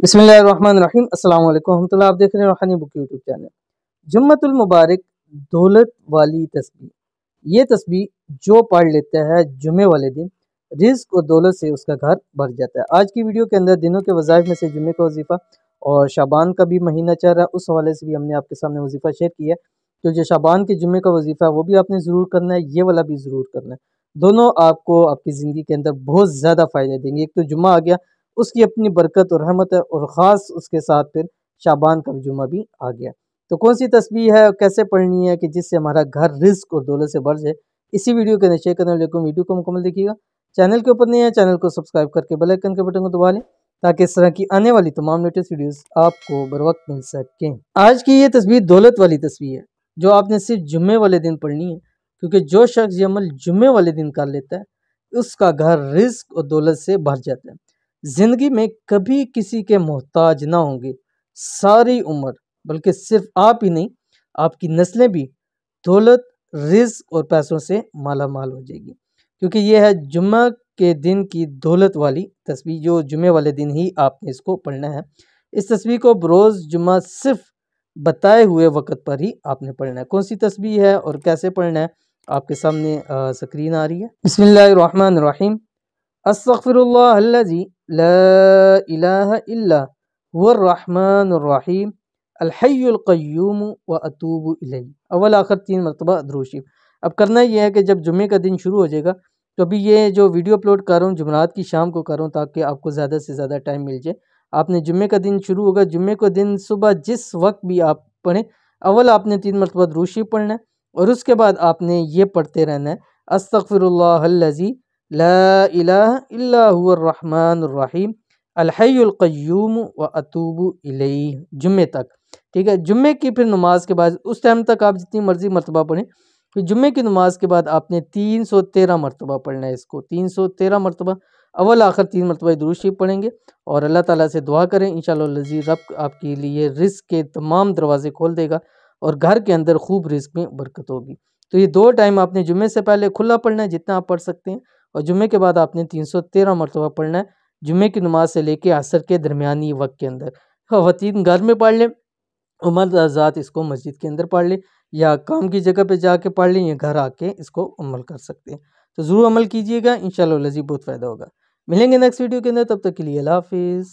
बिस्मिल्लाहिर्रहमानिर्रहीम। अस्सलाम वालेकुम रहमतुल्लाह। आप देख रहे हैं रूहानी बुक यूट्यूब चैनल। जुम्मतुल मुबारक दौलत वाली तस्बीह। ये तस्बीह जो पढ़ लेता है जुम्मे वाले दिन, रिज्क और दौलत से उसका घर भर जाता है। आज की वीडियो के अंदर दिनों के वज़ाइफ में से जुम्मे का वजीफ़ा और शाबान का भी महीना चल रहा है, उस हवाले से भी हमने आपके सामने वजीफ़ा शेयर किया है। तो जो शाबान के जुम्मे का वजीफ़ा है वो भी आपने ज़रूर करना है, ये वाला भी ज़रूर करना है। दोनों आपको आपकी ज़िंदगी के अंदर बहुत ज़्यादा फ़ायदे देंगे। एक तो जुम्मा आ गया, उसकी अपनी बरकत और रहमत है, और ख़ास उसके साथ फिर शाबान का जुम्मा भी आ गया। तो कौन सी तस्बीह है और कैसे पढ़नी है कि जिससे हमारा घर रिज्क और दौलत से भर जाए, इसी वीडियो के अंदर शेयर करने वाले को वीडियो को मुकम्मल देखिएगा। चैनल के ऊपर नहीं है, चैनल को सब्सक्राइब करके बेल आइकन के बटन को दबा लें ताकि इस तरह की आने वाली तमाम लेटेस्ट वीडियोस आपको बर वक्त मिल सकें। आज की ये तस्बीह दौलत वाली तस्बीह है जो आपने सिर्फ जुम्मे वाले दिन पढ़नी है, क्योंकि जो शख्स ये अमल जुम्मे वाले दिन कर लेता है उसका घर रिज्क और दौलत से भर जाता है। ज़िंदगी में कभी किसी के मोहताज ना होंगे सारी उम्र, बल्कि सिर्फ आप ही नहीं, आपकी नस्लें भी दौलत, रिज्क और पैसों से माला माल हो जाएगी। क्योंकि ये है जुम्मा के दिन की दौलत वाली तस्बीह, जो जुम्मे वाले दिन ही आपने इसको पढ़ना है। इस तस्बीह को बरोज़ जुम्मा सिर्फ बताए हुए वक़्त पर ही आपने पढ़ना है। कौन सी तस्बीह है और कैसे पढ़ना है आपके सामने स्क्रीन आ रही है। बिस्मिल्लाहिर्रहमानिर्रहीम। अस्तग़फिरुल्लाहल्लज़ी ला इलाहा इल्ला हुवर रहमानुर रहीम अल हय्युल क़य्यूम व अतूबु इलैह। अव्वल आखिर 3 मरतबा दुरूद शरीफ। अब करना ये है कि जब जुम्मे का दिन शुरू हो जाएगा, तो अभी ये जो वीडियो अपलोड कर रहा हूँ जुमेरात की शाम को कर रहा हूँ ताकि आपको ज़्यादा से ज़्यादा टाइम मिल जाए। आपने जुम्मे का दिन शुरू होगा, जुम्मे को दिन सुबह जिस वक्त भी आप पढ़ें, अव्वल आपने 3 मरतबा दुरूद शरीफ पढ़ना है और उसके बाद आपने ये पढ़ते रहना है, अस्तग़फिरुल्लाहल्लज़ी ला इलाहा इल्ला हुवर रहमानुर रहीम अल हय्युल क़य्यूम व अतूबु इलैह, जुम्मे तक। ठीक है, जुम्मे की फिर नमाज के बाद उस टाइम तक आप जितनी मर्जी मरतबा पढ़ें। फिर जुम्मे की नमाज के बाद आपने 313 मरतबा पढ़ना है इसको, 313 मरतबा। अव्वल आखिर 3 मरतबा दुरूद शरीफ पढ़ेंगे और अल्लाह ताला से दुआ करें, इंशाअल्लाह लज़ीज़ रब आपके लिए रिज़्क के तमाम दरवाजे खोल देगा और घर के अंदर खूब रिज़्क में बरकत होगी। तो ये 2 टाइम आपने जुम्मे से पहले खुला पढ़ना है जितना आप पढ़ सकते हैं, और जुम्मे के बाद आपने 313 मरतबा पढ़ना है, जुम्मे की नमाज से लेके असर के दरमियानी वक्त के अंदर। ख़वातीन घर में पढ़ लें, मर्द हज़रात इसको मस्जिद के अंदर पढ़ लें, या काम की जगह पे जाके पढ़ लें, या घर आके इसको अमल कर सकते हैं। तो ज़रूर अमल कीजिएगा, इंशाअल्लाह लज़ीज़ बहुत फ़ायदा होगा। मिलेंगे नेक्स्ट वीडियो के अंदर, तब तक के लिए अल्लाह हाफ़िज़।